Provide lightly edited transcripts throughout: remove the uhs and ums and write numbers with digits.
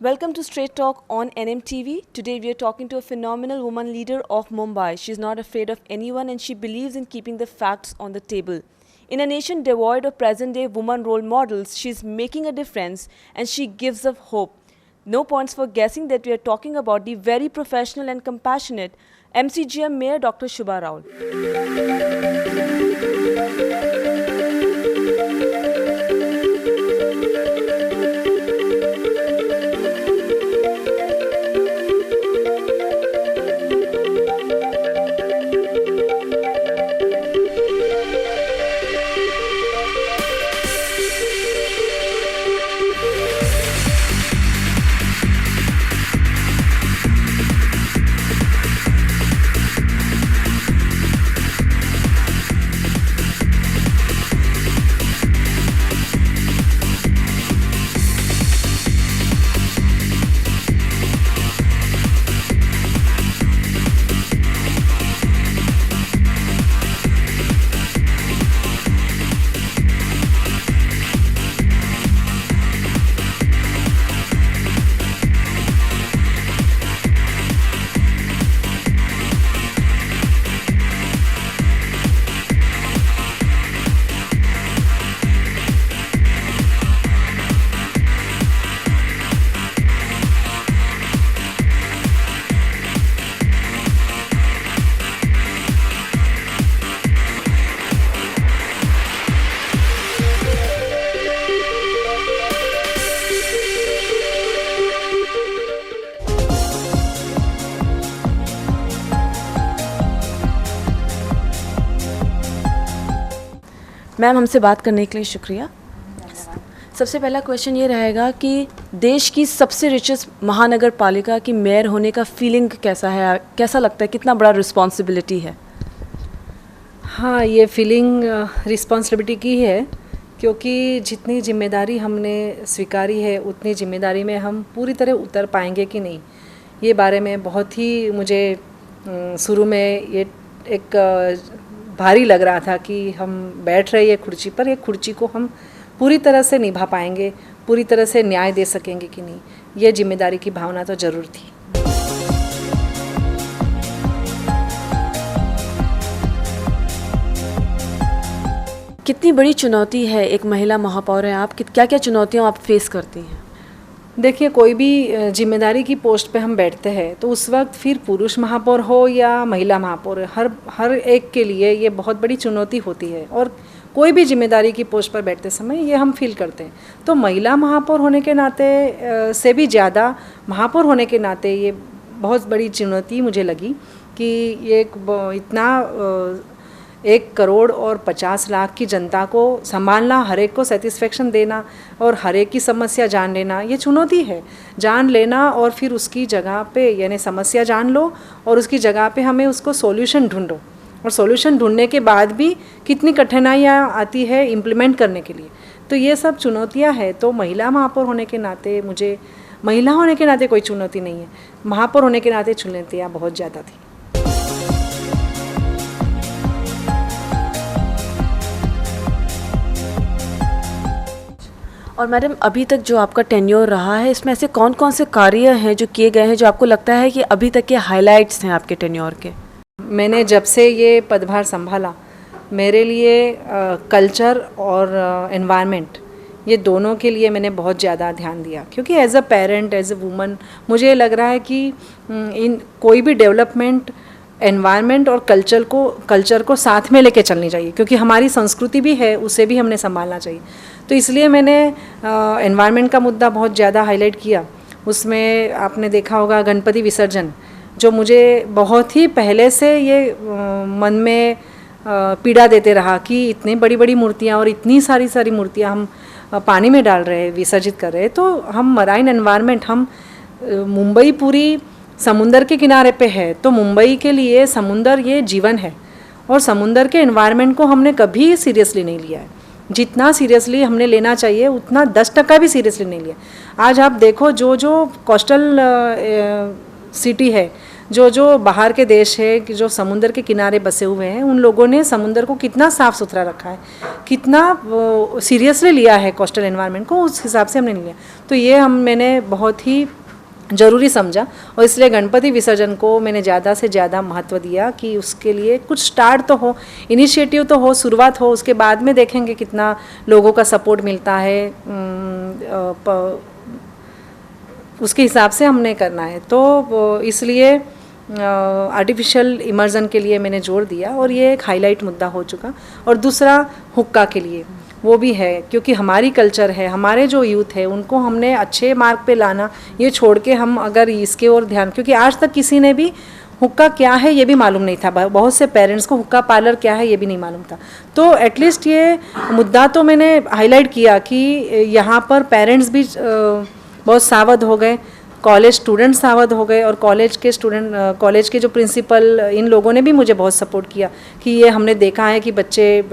Welcome to Straight Talk on NMTV. Today we are talking to a phenomenal woman leader of Mumbai. She is not afraid of anyone and she believes in keeping the facts on the table. In a nation devoid of present-day woman role models, she is making a difference and she gives us hope. No points for guessing that we are talking about the very professional and compassionate MCGM Mayor Dr. Shubha Raul. Ma'am, हमसे बात करने के लिए शुक्रिया। सबसे पहला question ये रहेगा कि देश की सबसे रिचेस्ट महानगर पालिका की मेयर होने का फीलिंग कैसा है, कैसा लगता है, कितना बड़ा रिस्पॉन्सिबिलिटी है? हाँ, ये फीलिंग रिस्पॉन्सिबिलिटी की है, क्योंकि जितनी जिम्मेदारी हमने स्वीकारी है उतनी जिम्मेदारी में हम पूरी तरह उतर पाएंगे कि नहीं, ये बारे में बहुत ही मुझे शुरू में ये एक भारी लग रहा था कि हम बैठ रहे ये कुर्सी पर, ये कुर्सी को हम पूरी तरह से निभा पाएंगे, पूरी तरह से न्याय दे सकेंगे कि नहीं, ये जिम्मेदारी की भावना तो ज़रूर थी। कितनी बड़ी चुनौती है एक महिला महापौर हैं आप, क्या क्या चुनौतियाँ आप फेस करती हैं? देखिए, कोई भी जिम्मेदारी की पोस्ट पे हम बैठते हैं तो उस वक्त फिर पुरुष महापौर हो या महिला महापौर, हर एक के लिए ये बहुत बड़ी चुनौती होती है और कोई भी जिम्मेदारी की पोस्ट पर बैठते समय ये हम फील करते हैं। तो महिला महापौर होने के नाते से भी ज़्यादा महापौर होने के नाते ये बहुत बड़ी चुनौती मुझे लगी कि ये इतना 1,50,00,000 की जनता को संभालना, हर एक को सेटिस्फेक्शन देना और हर एक की समस्या जान लेना, ये चुनौती है। जान लेना और फिर उसकी जगह पे, यानी समस्या जान लो और उसकी जगह पे हमें उसको सॉल्यूशन ढूंढो, और सॉल्यूशन ढूंढने के बाद भी कितनी कठिनाइयाँ आती है इम्प्लीमेंट करने के लिए। तो ये सब चुनौतियाँ हैं। तो महिला महापौर होने के नाते मुझे, महिला होने के नाते कोई चुनौती नहीं है, महापौर होने के नाते चुनौतियाँ बहुत ज़्यादा थी। और मैडम, अभी तक जो आपका टेन्योर रहा है, इसमें ऐसे कौन कौन से कार्य हैं जो किए गए हैं जो आपको लगता है कि अभी तक के हाइलाइट्स हैं आपके टेन्योर के? मैंने जब से ये पदभार संभाला, मेरे लिए कल्चर और एनवायरनमेंट, ये दोनों के लिए मैंने बहुत ज़्यादा ध्यान दिया, क्योंकि as a parent, as a woman, मुझे लग रहा है कि इन कोई भी डेवलपमेंट एनवायरनमेंट और कल्चर को साथ में लेके चलनी चाहिए, क्योंकि हमारी संस्कृति भी है, उसे भी हमने संभालना चाहिए। तो इसलिए मैंने एनवायरनमेंट का मुद्दा बहुत ज़्यादा हाईलाइट किया। उसमें आपने देखा होगा गणपति विसर्जन, जो मुझे बहुत ही पहले से ये मन में पीड़ा देते रहा कि इतनी बड़ी बड़ी मूर्तियाँ और इतनी सारी मूर्तियाँ हम पानी में डाल रहे हैं, विसर्जित कर रहे हैं। तो हम मराइन एनवायरनमेंट, हम मुंबई पूरी समुंदर के किनारे पे है, तो मुंबई के लिए समुंदर ये जीवन है, और समुंदर के एनवायरनमेंट को हमने कभी सीरियसली नहीं लिया है। जितना सीरियसली हमने लेना चाहिए उतना 10% भी सीरियसली नहीं लिया। आज आप देखो, जो कोस्टल सिटी है, जो जो बाहर के देश है कि जो समुंदर के किनारे बसे हुए हैं, उन लोगों ने समुंदर को कितना साफ़ सुथरा रखा है, कितना सीरियसली लिया है कोस्टल एनवायरनमेंट को, उस हिसाब से हमने लिया। तो ये मैंने बहुत ही ज़रूरी समझा और इसलिए गणपति विसर्जन को मैंने ज़्यादा से ज़्यादा महत्व दिया कि उसके लिए कुछ स्टार्ट तो हो, इनिशिएटिव तो हो, शुरुआत हो, उसके बाद में देखेंगे कितना लोगों का सपोर्ट मिलता है, उसके हिसाब से हमने करना है। तो इसलिए आर्टिफिशियल इमर्जन के लिए मैंने जोर दिया और ये एक हाईलाइट मुद्दा हो चुका। और दूसरा हुक्का के लिए वो भी है, क्योंकि हमारी कल्चर है, हमारे जो यूथ है उनको हमने अच्छे मार्ग पे लाना, ये छोड़ के हम अगर इसके ओर ध्यान, क्योंकि आज तक किसी ने भी हुक्का क्या है ये भी मालूम नहीं था, बहुत से पेरेंट्स को हुक्का पार्लर क्या है ये भी नहीं मालूम था। तो एटलीस्ट ये मुद्दा तो मैंने हाईलाइट किया कि यहाँ पर पेरेंट्स भी बहुत सावध हो गए, कॉलेज स्टूडेंट सावध हो गए और कॉलेज के जो प्रिंसिपल, इन लोगों ने भी मुझे बहुत सपोर्ट किया कि ये हमने देखा है कि बच्चे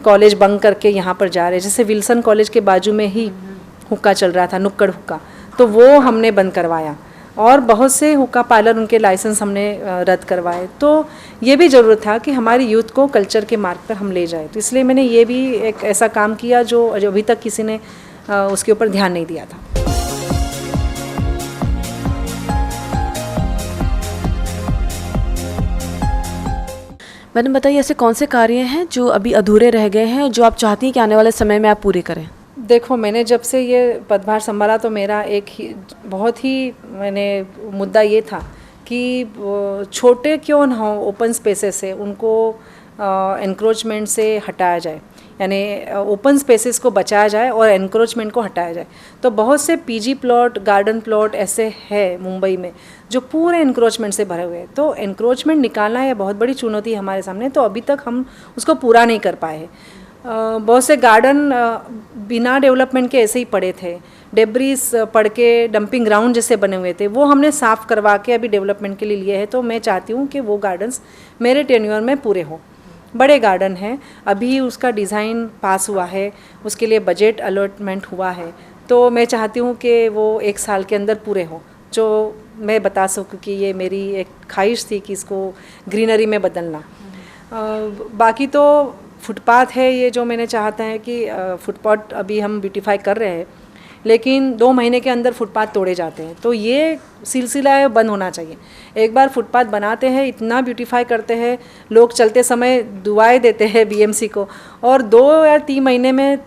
कॉलेज बंक करके यहाँ पर जा रहे हैं। जैसे विल्सन कॉलेज के बाजू में ही हुक्का चल रहा था, नुक्कड़ हुक्का, तो वो हमने बंद करवाया और बहुत से हुक्का पार्लर उनके लाइसेंस हमने रद्द करवाए। तो ये भी ज़रूरत था कि हमारी यूथ को कल्चर के मार्ग पर हम ले जाए। तो इसलिए मैंने ये भी एक ऐसा काम किया जो अभी तक किसी ने उसके ऊपर ध्यान नहीं दिया था। मैडम बताइए, ऐसे कौन से कार्य हैं जो अभी अधूरे रह गए हैं, जो आप चाहती हैं कि आने वाले समय में आप पूरे करें? देखो, मैंने जब से ये पदभार संभाला तो मेरा एक ही बहुत ही मुद्दा ये था कि छोटे क्यों न हो ओपन स्पेसेस से उनको एनक्रोचमेंट से हटाया जाए, यानी ओपन स्पेसेस को बचाया जाए और एनक्रोचमेंट को हटाया जाए। तो बहुत से पीजी प्लॉट, गार्डन प्लॉट ऐसे हैं मुंबई में जो पूरे एनक्रोचमेंट से भरे हुए हैं। तो एनक्रोचमेंट निकालना ये बहुत बड़ी चुनौती है हमारे सामने, तो अभी तक हम उसको पूरा नहीं कर पाए हैं। बहुत से गार्डन बिना डेवलपमेंट के ऐसे ही पड़े थे, डेब्रीज पड़ के डंपिंग ग्राउंड जैसे बने हुए थे, वो हमने साफ़ करवा के अभी डेवलपमेंट के लिए लिए है। तो मैं चाहती हूँ कि वो गार्डन्स मेरे टेन्योर में पूरे हों। बड़े गार्डन हैं, अभी उसका डिज़ाइन पास हुआ है, उसके लिए बजट अलॉटमेंट हुआ है, तो मैं चाहती हूँ कि वो 1 साल के अंदर पूरे हों, जो मैं बता सकूँ कि ये मेरी एक ख्वाहिश थी कि इसको ग्रीनरी में बदलना। बाकी तो फुटपाथ है, ये जो मैंने चाहता है कि फुटपाथ अभी हम ब्यूटीफाई कर रहे हैं, लेकिन 2 महीने के अंदर फुटपाथ तोड़े जाते हैं। तो ये सिलसिला है, बंद होना चाहिए। एक बार फुटपाथ बनाते हैं, इतना ब्यूटीफाई करते हैं, लोग चलते समय दुआएं देते हैं बीएमसी को, और 2 या 3 महीने में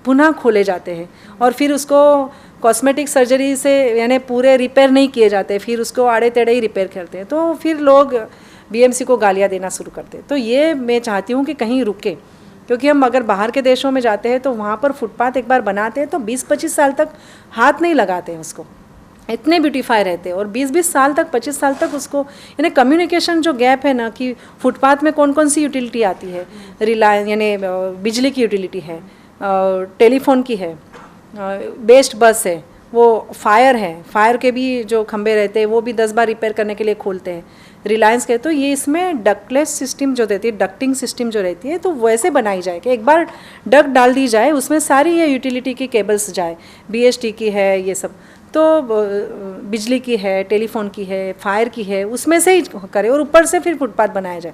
पुनः खोले जाते हैं और फिर उसको कॉस्मेटिक सर्जरी से यानी पूरे रिपेयर नहीं किए जाते, फिर उसको आड़े टेढ़े ही रिपेयर करते हैं। तो फिर लोग बीएमसी को गालियाँ देना शुरू करते हैं। तो ये मैं चाहती हूँ कि कहीं रुके, क्योंकि हम अगर बाहर के देशों में जाते हैं तो वहाँ पर फुटपाथ एक बार बनाते हैं तो 20-25 साल तक हाथ नहीं लगाते हैं उसको, इतने ब्यूटीफाई रहते हैं। और 20-20 साल तक, 25 साल तक उसको, यानी कम्युनिकेशन जो गैप है ना, कि फुटपाथ में कौन कौन सी यूटिलिटी आती है, रिलायंस यानी बिजली की यूटिलिटी है, टेलीफोन की है, बेस्ट बस है, वो फायर है, फायर के भी जो खंबे रहते हैं वो भी 10 बार रिपेयर करने के लिए खोलते हैं, रिलायंस के। तो ये इसमें डक्टलेस सिस्टम जो रहती है, डक्टिंग सिस्टम जो रहती है, तो वैसे बनाई जाए कि एक बार डक्ट डाल दी जाए, उसमें सारी ये यूटिलिटी की केबल्स जाए, बीएसटी की है, ये सब तो बिजली की है, टेलीफोन की है, फायर की है, उसमें से ही करे और ऊपर से फिर फुटपाथ बनाया जाए,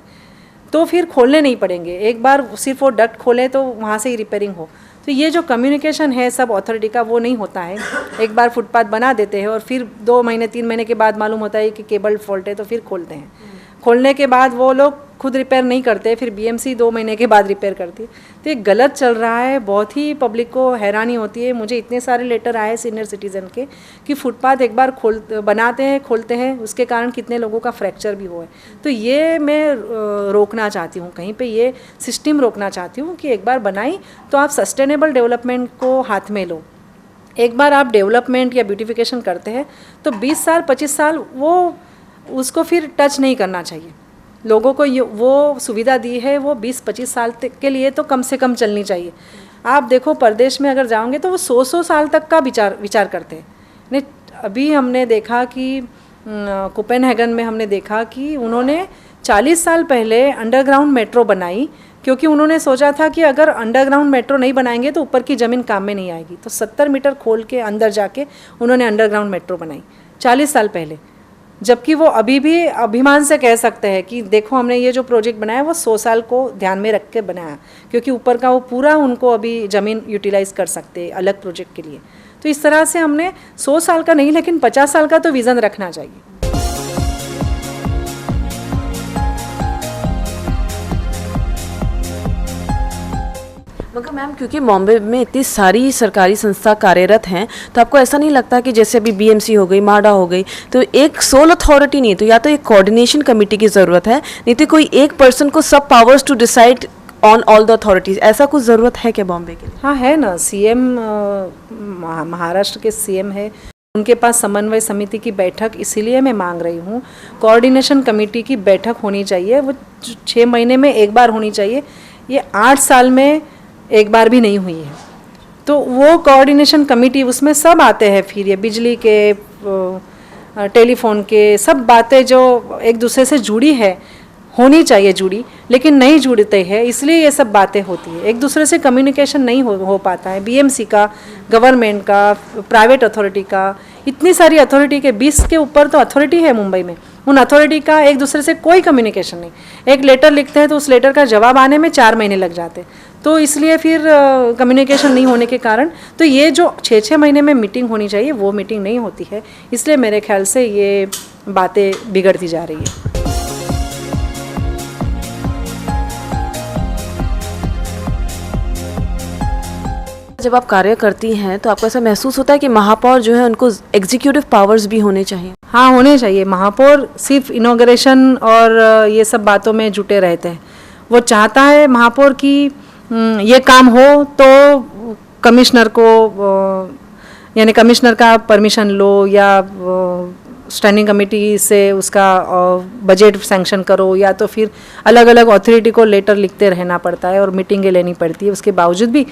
तो फिर खोलने नहीं पड़ेंगे। एक बार सिर्फ वो डक्ट खोलें तो वहाँ से ही रिपेयरिंग हो। तो ये जो कम्युनिकेशन है सब अथॉरिटी का, वो नहीं होता है। एक बार फुटपाथ बना देते हैं और फिर 2 महीने 3 महीने के बाद मालूम होता है कि केबल फॉल्ट है, तो फिर खोलते हैं। खोलने के बाद वो लोग खुद रिपेयर नहीं करते, फिर बीएमसी 2 महीने के बाद रिपेयर करती है। तो ये गलत चल रहा है, बहुत ही पब्लिक को हैरानी होती है। मुझे इतने सारे लेटर आए सीनियर सिटीज़न के कि फुटपाथ एक बार बनाते हैं, खोलते हैं, उसके कारण कितने लोगों का फ्रैक्चर भी हुआ है। तो ये मैं रोकना चाहती हूँ, कहीं पे ये सिस्टम रोकना चाहती हूँ कि एक बार बनाई तो आप सस्टेनेबल डेवलपमेंट को हाथ में लो। एक बार आप डेवलपमेंट या ब्यूटिफिकेशन करते हैं तो 20 साल 25 साल वो उसको फिर टच नहीं करना चाहिए। लोगों को ये वो सुविधा दी है, वो 20-25 साल तक के लिए तो कम से कम चलनी चाहिए। आप देखो परदेश में अगर जाओगे तो वो 100 साल तक का विचार करते हैं। नहीं, अभी हमने देखा कि कोपेनहेगन में हमने देखा कि उन्होंने 40 साल पहले अंडरग्राउंड मेट्रो बनाई, क्योंकि उन्होंने सोचा था कि अगर अंडरग्राउंड मेट्रो नहीं बनाएंगे तो ऊपर की ज़मीन काम में नहीं आएगी। तो 70 मीटर खोल के अंदर जाके उन्होंने अंडरग्राउंड मेट्रो बनाई 40 साल पहले। जबकि वो अभी भी अभिमान से कह सकते हैं कि देखो हमने ये जो प्रोजेक्ट बनाया वो 100 साल को ध्यान में रख के बनाया, क्योंकि ऊपर का वो पूरा उनको अभी ज़मीन यूटिलाइज कर सकते हैं अलग प्रोजेक्ट के लिए। तो इस तरह से हमने 100 साल का नहीं लेकिन 50 साल का तो विज़न रखना चाहिए। मगर मैम क्योंकि बॉम्बे में इतनी सारी सरकारी संस्था कार्यरत हैं, तो आपको ऐसा नहीं लगता कि जैसे अभी बीएमसी हो गई, माडा हो गई, तो एक सोल अथॉरिटी नहीं, तो या तो एक कोऑर्डिनेशन कमेटी की ज़रूरत है, नहीं तो कोई एक पर्सन को सब powers to decide on all the authorities, ऐसा कुछ ज़रूरत है क्या बॉम्बे के लिए? हाँ है ना, सीएम महाराष्ट्र के सीएम है, उनके पास समन्वय समिति की बैठक, इसीलिए मैं मांग रही हूँ कोऑर्डिनेशन कमेटी की बैठक होनी चाहिए। वो 6 महीने में एक बार होनी चाहिए, ये 8 साल में एक बार भी नहीं हुई है। तो वो कोऑर्डिनेशन कमेटी, उसमें सब आते हैं, फिर ये बिजली के, टेलीफोन के, सब बातें जो एक दूसरे से जुड़ी है होनी चाहिए जुड़ी, लेकिन नहीं जुड़ते हैं, इसलिए ये सब बातें होती है। एक दूसरे से कम्युनिकेशन नहीं हो पाता है। बीएमसी का, गवर्नमेंट का, प्राइवेट अथॉरिटी का, इतनी सारी अथॉरिटी के 20 के ऊपर तो अथॉरिटी है मुंबई में, उन अथॉरिटी का एक दूसरे से कोई कम्युनिकेशन नहीं। एक लेटर लिखते हैं तो उस लेटर का जवाब आने में 4 महीने लग जाते, तो इसलिए फिर कम्युनिकेशन नहीं होने के कारण तो ये जो 6-6 महीने में मीटिंग होनी चाहिए वो मीटिंग नहीं होती है, इसलिए मेरे ख्याल से ये बातें बिगड़ती जा रही है। जब आप कार्य करती हैं तो आपको ऐसा महसूस होता है कि महापौर जो है उनको एग्जीक्यूटिव पावर्स भी होने चाहिए? हाँ होने चाहिए। महापौर सिर्फ इनॉग्रेशन और ये सब बातों में जुटे रहते हैं। वो चाहता है महापौर की ये काम हो तो कमिश्नर को, यानी कमिश्नर का परमिशन लो या स्टैंडिंग कमेटी से उसका बजट सैंक्शन करो, या तो फिर अलग अलग अथॉरिटी को लेटर लिखते रहना पड़ता है और मीटिंगें लेनी पड़ती है। उसके बावजूद भी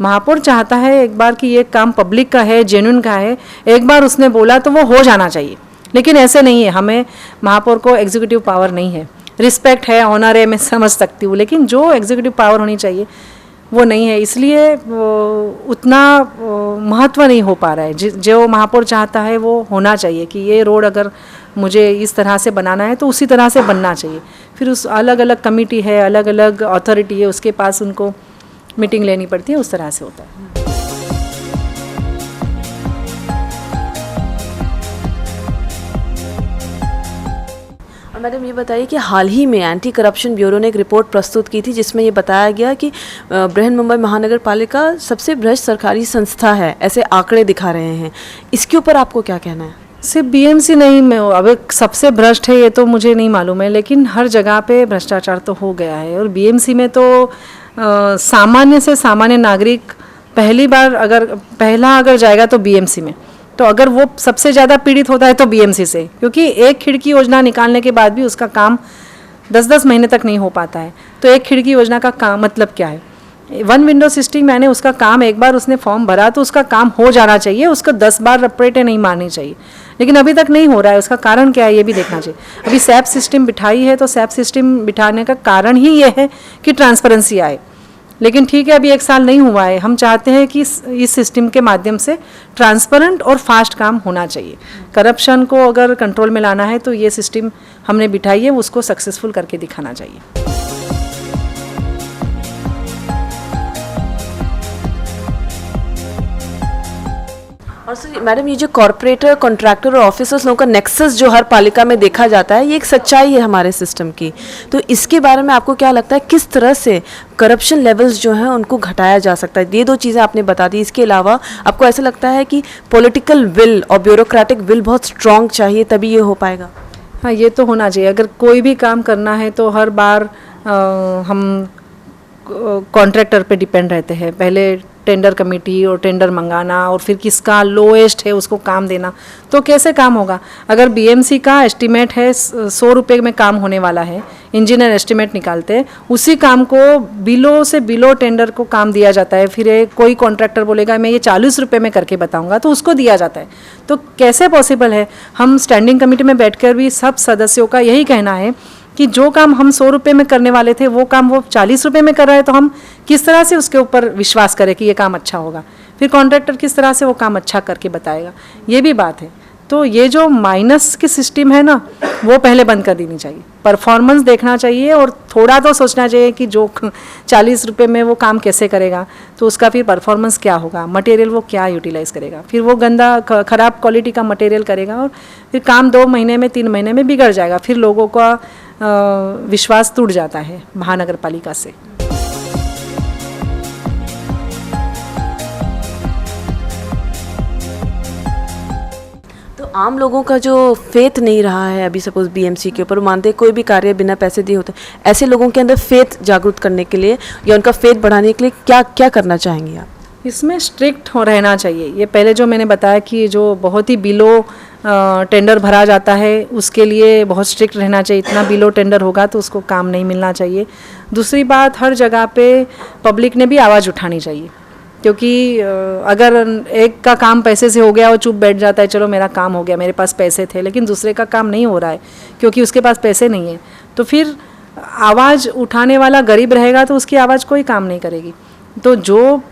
महापौर चाहता है एक बार कि ये काम पब्लिक का है, जेन्युइन का है, एक बार उसने बोला तो वो हो जाना चाहिए। लेकिन ऐसे नहीं है, हमें महापौर को एग्जीक्यूटिव पावर नहीं है। रिस्पेक्ट है, ऑनर है, मैं समझ सकती हूँ, लेकिन जो एग्जीक्यूटिव पावर होनी चाहिए वो नहीं है, इसलिए उतना महत्व नहीं हो पा रहा है। जो महापौर चाहता है वो होना चाहिए कि ये रोड अगर मुझे इस तरह से बनाना है तो उसी तरह से बनना चाहिए। फिर उस अलग अलग कमेटी है, अलग अलग अथॉरिटी है, उसके पास उनको मीटिंग लेनी पड़ती है, उस तरह से होता है। और मैडम ये बताइए कि हाल ही में एंटी करप्शन ब्यूरो ने एक रिपोर्ट प्रस्तुत की थी जिसमें ये बताया गया कि बृहन्मुंबई महानगर पालिका सबसे भ्रष्ट सरकारी संस्था है, ऐसे आंकड़े दिखा रहे हैं। इसके ऊपर आपको क्या कहना है? सिर्फ बीएमसी नहीं, मैं अब सबसे भ्रष्ट है ये तो मुझे नहीं मालूम है, लेकिन हर जगह पे भ्रष्टाचार तो हो गया है। और बीएमसी में तो सामान्य से सामान्य नागरिक पहला अगर जाएगा तो बीएमसी में, तो अगर वो सबसे ज़्यादा पीड़ित होता है तो बीएमसी से, क्योंकि एक खिड़की योजना निकालने के बाद भी उसका काम 10-10 महीने तक नहीं हो पाता है। तो एक खिड़की योजना का काम मतलब क्या है? 1 विंडो सिस्टम, यानी उसका काम एक बार उसने फॉर्म भरा तो उसका काम हो जाना चाहिए, उसको 10 बार रपरेटे नहीं मारनी चाहिए। लेकिन अभी तक नहीं हो रहा है, उसका कारण क्या है ये भी देखना चाहिए। अभी सैप सिस्टम बिठाई है तो सैप सिस्टम बिठाने का कारण ही ये है कि ट्रांसपेरेंसी आए, लेकिन ठीक है अभी 1 साल नहीं हुआ है। हम चाहते हैं कि इस सिस्टम के माध्यम से ट्रांसपेरेंट और फास्ट काम होना चाहिए। करप्शन को अगर कंट्रोल में लाना है तो ये सिस्टम हमने बिठाई है, उसको सक्सेसफुल करके दिखाना चाहिए। और सर मैडम, ये जो कॉर्पोरेटर, कॉन्ट्रैक्टर और ऑफिसर्स लोगों का नेक्सस जो हर पालिका में देखा जाता है, ये एक सच्चाई है हमारे सिस्टम की, तो इसके बारे में आपको क्या लगता है किस तरह से करप्शन लेवल्स जो हैं उनको घटाया जा सकता है? ये 2 चीज़ें आपने बता दी, इसके अलावा आपको ऐसा लगता है कि पॉलिटिकल विल और ब्यूरोक्रेटिक विल बहुत स्ट्रॉन्ग चाहिए तभी ये हो पाएगा? हाँ, ये तो होना चाहिए। अगर कोई भी काम करना है तो हर बार हम कॉन्ट्रैक्टर पे डिपेंड रहते हैं। पहले टेंडर कमेटी और टेंडर मंगाना और फिर किसका लोएस्ट है उसको काम देना, तो कैसे काम होगा? अगर बीएमसी का एस्टीमेट है 100 रुपये में काम होने वाला है, इंजीनियर एस्टीमेट निकालते हैं, उसी काम को बिलो से बिलो टेंडर को काम दिया जाता है। फिर कोई कॉन्ट्रैक्टर बोलेगा मैं ये 40 रुपये में करके बताऊंगा, तो उसको दिया जाता है। तो कैसे पॉसिबल है? हम स्टैंडिंग कमेटी में बैठकर भी सब सदस्यों का यही कहना है कि जो काम हम 100 रुपये में करने वाले थे वो काम वो 40 रुपये में कर रहे हैं, तो हम किस तरह से उसके ऊपर विश्वास करें कि ये काम अच्छा होगा? फिर कॉन्ट्रैक्टर किस तरह से वो काम अच्छा करके बताएगा? ये भी बात है। तो ये जो माइनस की सिस्टम है ना, वो पहले बंद कर देनी चाहिए। परफॉर्मेंस देखना चाहिए और थोड़ा तो सोचना चाहिए कि जो 40 रुपये में वो काम कैसे करेगा, तो उसका फिर परफॉर्मेंस क्या होगा, मटेरियल वो क्या यूटिलाइज़ करेगा। फिर वो गंदा ख़राब क्वालिटी का मटेरियल करेगा और फिर काम 2 महीने में 3 महीने में बिगड़ जाएगा। फिर लोगों का विश्वास टूट जाता है महानगर पालिका से। तो आम लोगों का जो फेथ नहीं रहा है अभी सपोज बीएमसी के ऊपर, मानते हैं कोई भी कार्य बिना पैसे दिए होता है, ऐसे लोगों के अंदर फेथ जागरूक करने के लिए या उनका फेथ बढ़ाने के लिए क्या क्या करना चाहेंगे आप? इसमें स्ट्रिक्ट हो रहना चाहिए। ये पहले जो मैंने बताया कि जो बहुत ही बिलो टेंडर भरा जाता है, उसके लिए बहुत स्ट्रिक्ट रहना चाहिए। इतना बिलो टेंडर होगा तो उसको काम नहीं मिलना चाहिए। दूसरी बात, हर जगह पे पब्लिक ने भी आवाज़ उठानी चाहिए, क्योंकि अगर एक का काम पैसे से हो गया और चुप बैठ जाता है, चलो मेरा काम हो गया, मेरे पास पैसे थे, लेकिन दूसरे का काम नहीं हो रहा है क्योंकि उसके पास पैसे नहीं है, तो फिर आवाज़ उठाने वाला गरीब रहेगा तो उसकी आवाज़ कोई काम नहीं करेगी। तो जो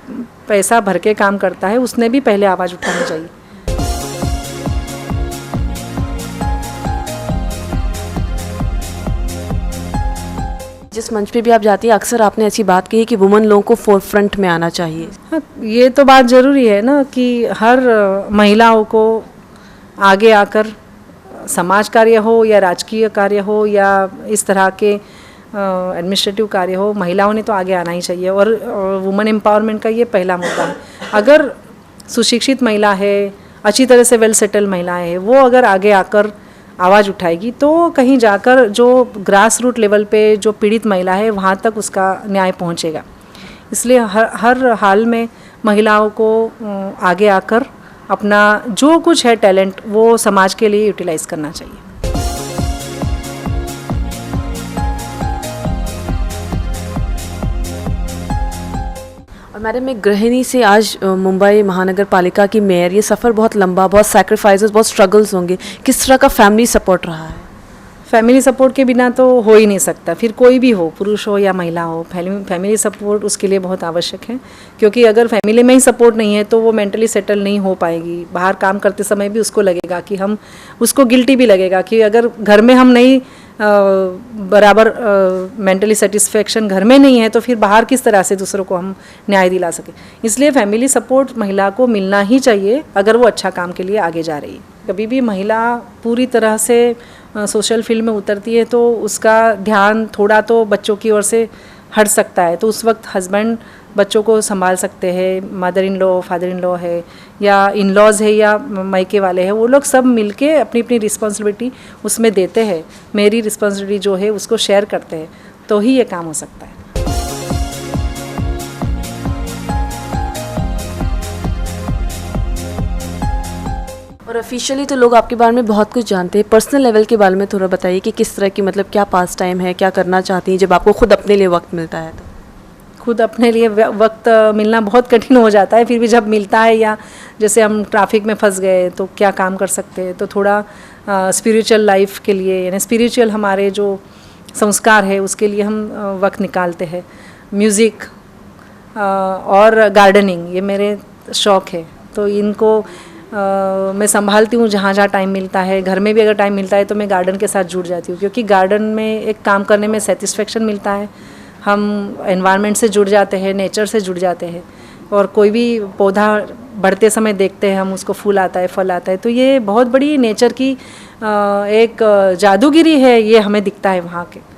पैसा भर के काम करता है उसने भी पहले आवाज़ उठानी चाहिए। जिस मंच पे भी आप जाती हैं, अक्सर आपने ऐसी बात कही कि वुमन लोगों को फोर फ्रंट में आना चाहिए। हाँ, ये तो बात ज़रूरी है ना कि हर महिलाओं को आगे आकर समाज कार्य हो या राजकीय कार्य हो या इस तरह के एडमिनिस्ट्रेटिव कार्य हो, महिलाओं ने तो आगे आना ही चाहिए। और वुमेन एम्पावरमेंट का ये पहला मुद्दा है। अगर सुशिक्षित महिला है, अच्छी तरह से वेल सेटल महिलाएं हैं, वो अगर आगे आकर आवाज़ उठाएगी तो कहीं जाकर जो ग्रास रूट लेवल पे जो पीड़ित महिला है वहाँ तक उसका न्याय पहुँचेगा। इसलिए हर हाल में महिलाओं को आगे आकर अपना जो कुछ है टैलेंट वो समाज के लिए यूटिलाइज़ करना चाहिए। और मैडम, एक गृहिणी से आज मुंबई महानगर पालिका की मेयर, ये सफ़र बहुत लंबा, बहुत सैक्रिफाइसेस, बहुत स्ट्रगल्स होंगे। किस तरह का फैमिली सपोर्ट रहा है? फैमिली सपोर्ट के बिना तो हो ही नहीं सकता, फिर कोई भी हो, पुरुष हो या महिला हो, फैमिली सपोर्ट उसके लिए बहुत आवश्यक है। क्योंकि अगर फैमिली में ही सपोर्ट नहीं है तो वो मेंटली सेटल नहीं हो पाएगी। बाहर काम करते समय भी उसको लगेगा कि हम, उसको गिल्टी भी लगेगा कि अगर घर में हम नहीं बराबर मेंटली सेटिस्फेक्शन घर में नहीं है तो फिर बाहर किस तरह से दूसरों को हम न्याय दिला सकें। इसलिए फैमिली सपोर्ट महिला को मिलना ही चाहिए अगर वो अच्छा काम के लिए आगे जा रही है। कभी भी महिला पूरी तरह से सोशल फील्ड में उतरती है तो उसका ध्यान थोड़ा तो बच्चों की ओर से हट सकता है, तो उस वक्त हस्बैंड बच्चों को संभाल सकते हैं, mother in law, father in law है या इन लॉज है या मायके वाले हैं, वो लोग सब मिलके अपनी अपनी रिस्पॉन्सिबिलिटी उसमें देते हैं। मेरी रिस्पॉन्सिबिलिटी जो है उसको शेयर करते हैं, तो ही ये काम हो सकता है। और ऑफिशियली तो लोग आपके बारे में बहुत कुछ जानते हैं, पर्सनल लेवल के बारे में थोड़ा बताइए कि किस तरह की, मतलब क्या पास टाइम है, क्या करना चाहती हैं जब आपको खुद अपने लिए वक्त मिलता है? तो खुद अपने लिए वक्त मिलना बहुत कठिन हो जाता है, फिर भी जब मिलता है या जैसे हम ट्रैफिक में फंस गए तो क्या काम कर सकते हैं, तो थोड़ा स्पिरिचुअल लाइफ के लिए, यानी स्पिरिचुअल हमारे जो संस्कार है उसके लिए हम वक्त निकालते हैं। म्यूज़िक और गार्डनिंग ये मेरे शौक़ है, तो इनको मैं संभालती हूँ जहाँ जहाँ टाइम मिलता है। घर में भी अगर टाइम मिलता है तो मैं गार्डन के साथ जुड़ जाती हूँ, क्योंकि गार्डन में एक काम करने में सेटिस्फेक्शन मिलता है, हम एनवायरनमेंट से जुड़ जाते हैं, नेचर से जुड़ जाते हैं। और कोई भी पौधा बढ़ते समय देखते हैं हम, उसको फूल आता है, फल आता है, तो ये बहुत बड़ी नेचर की एक जादूगिरी है, ये हमें दिखता है वहाँ के।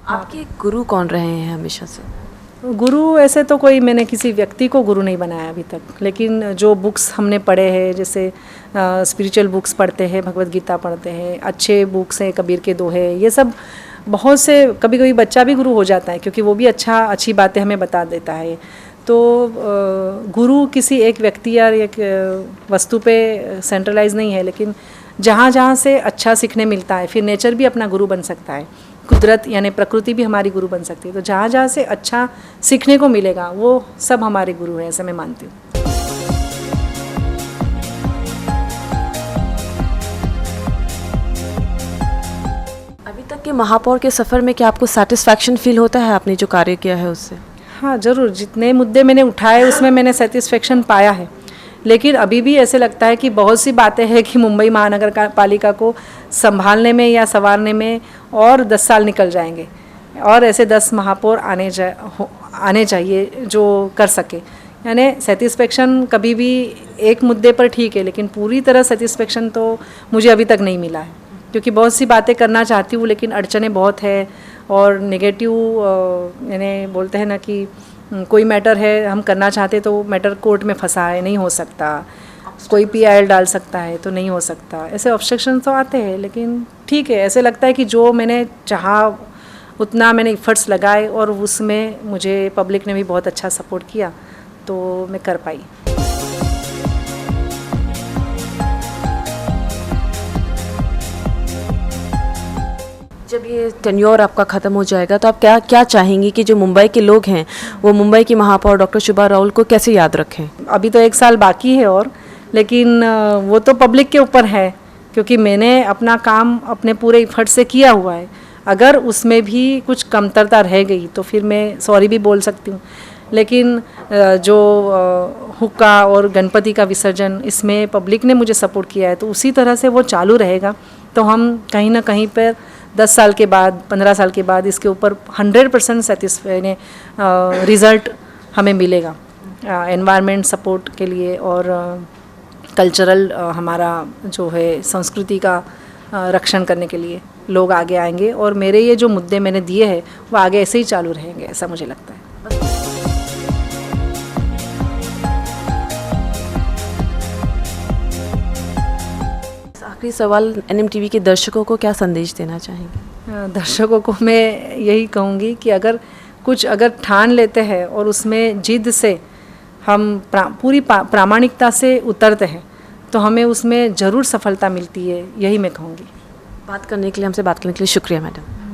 आपके गुरु कौन रहे हैं हमेशा से? गुरु ऐसे तो कोई, मैंने किसी व्यक्ति को गुरु नहीं बनाया अभी तक, लेकिन जो बुक्स हमने पढ़े हैं, जैसे स्पिरिचुअल बुक्स पढ़ते हैं, भगवत गीता पढ़ते हैं, अच्छे बुक्स हैं, कबीर के दोहे, ये सब बहुत से, कभी कभी बच्चा भी गुरु हो जाता है क्योंकि वो भी अच्छी बातें हमें बता देता है। तो गुरु किसी एक व्यक्ति या एक वस्तु पे सेंट्रलाइज नहीं है, लेकिन जहाँ जहाँ से अच्छा सीखने मिलता है, फिर नेचर भी अपना गुरु बन सकता है, कुदरत यानी प्रकृति भी हमारी गुरु बन सकती है। तो जहाँ जहाँ से अच्छा सीखने को मिलेगा वो सब हमारे गुरु हैं, ऐसा मैं मानती हूँ। अभी तक के महापौर के सफ़र में क्या आपको सेटिस्फैक्शन फील होता है आपने जो कार्य किया है उससे? हाँ ज़रूर, जितने मुद्दे मैंने उठाए उसमें मैंने सेटिस्फेक्शन पाया है, लेकिन अभी भी ऐसे लगता है कि बहुत सी बातें हैं कि मुंबई महानगर पालिका को संभालने में या संवारने में और 10 साल निकल जाएंगे, और ऐसे 10 महापौर आने चाहिए जो कर सके। यानी सेटिस्फेक्शन कभी भी एक मुद्दे पर ठीक है, लेकिन पूरी तरह सेटिस्फेक्शन तो मुझे अभी तक नहीं मिला है, क्योंकि बहुत सी बातें करना चाहती हूँ लेकिन अड़चनें बहुत है, और नेगेटिव यानी बोलते हैं ना कि कोई मैटर है हम करना चाहते तो मैटर कोर्ट में फंसा है, नहीं हो सकता, कोई PIL डाल सकता है तो नहीं हो सकता, ऐसे ऑब्स्ट्रक्शन तो आते हैं। लेकिन ठीक है, ऐसे लगता है कि जो मैंने चाहा उतना मैंने इफ़र्ट्स लगाए और उसमें मुझे पब्लिक ने भी बहुत अच्छा सपोर्ट किया, तो मैं कर पाई। जब ये टेन्योर आपका ख़त्म हो जाएगा तो आप क्या चाहेंगी कि जो मुंबई के लोग हैं वो मुंबई की महापौर डॉक्टर शुभा राहुल को कैसे याद रखें? अभी तो 1 साल बाकी है और, लेकिन वो तो पब्लिक के ऊपर है, क्योंकि मैंने अपना काम अपने पूरे इफर्ट से किया हुआ है। अगर उसमें भी कुछ कमतरता रह गई तो फिर मैं सॉरी भी बोल सकती हूँ, लेकिन जो हुक्का और गणपति का विसर्जन, इसमें पब्लिक ने मुझे सपोर्ट किया है, तो उसी तरह से वो चालू रहेगा। तो हम कहीं ना कहीं पर 10 साल के बाद, 15 साल के बाद इसके ऊपर 100% सेटिस्फाई रिज़ल्ट हमें मिलेगा एनवायरनमेंट सपोर्ट के लिए, और कल्चरल हमारा जो है संस्कृति का रक्षण करने के लिए लोग आगे आएंगे, और मेरे ये जो मुद्दे मैंने दिए हैं वो आगे ऐसे ही चालू रहेंगे, ऐसा मुझे लगता है। आखिरी सवाल, NMTV के दर्शकों को क्या संदेश देना चाहेंगे? दर्शकों को मैं यही कहूँगी कि अगर ठान लेते हैं और उसमें जिद से हम पूरी प्रामाणिकता से उतरते हैं तो हमें उसमें ज़रूर सफलता मिलती है, यही मैं कहूँगी। हमसे बात करने के लिए शुक्रिया मैडम।